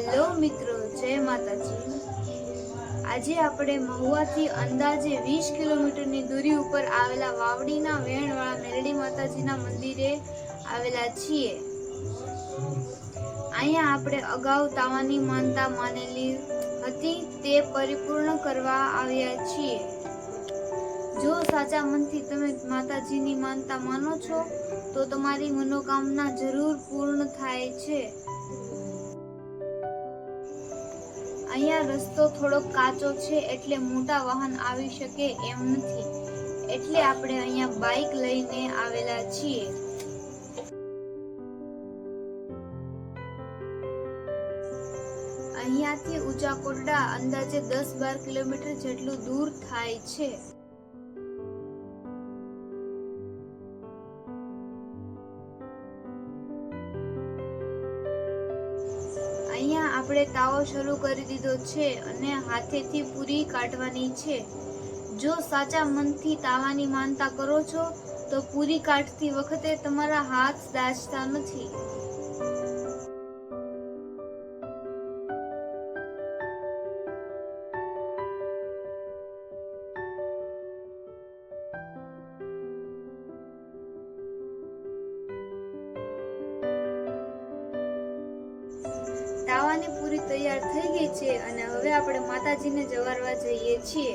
Hello મિત્રો, જય માતાજી। આજે આપણે મહુવાથી અંદાજે 20 કિલોમીટરની દૂરી ઉપર આવેલા વાવડીના વેણવાળા મેલડી માતાજીના મંદિરે આવેલા છીએ। અહીંયા આપણે અગાઉ તાવાની માનતા માનેલી હતી તે પરિપૂર્ણ કરવા આવ્યા છીએ। જો સાચા મનથી તમે માતાજીની માનતા માનો છો તો તમારી મનોકામના જરૂર પૂર્ણ થાય છે। અહીંયા રસ્તો થોડોક કાચો છે એટલે મોટા વાહન આવી શકે એમ નથી, એટલે આપણે અહીંયા બાઇક લઈને આવેલા છીએ। અહીંયાથી ઊંચા કોટડા અંદાજે 10-12 કિલોમીટર જેટલું દૂર થાય છે। અહીંયા આપણે તાવો શરૂ કરી દીધો છે અને હાથેથી પૂરી કાઢવાની છે। જો સાચા મનથી તાવાની માનતા કરો છો તો પૂરી કાઢતી વખતે તમારા હાથ દાઝતા નથી। તાવાની પૂરી તૈયાર થઈ ગઈ છે અને હવે આપણે માતાજીને જવારવા જઈએ છીએ।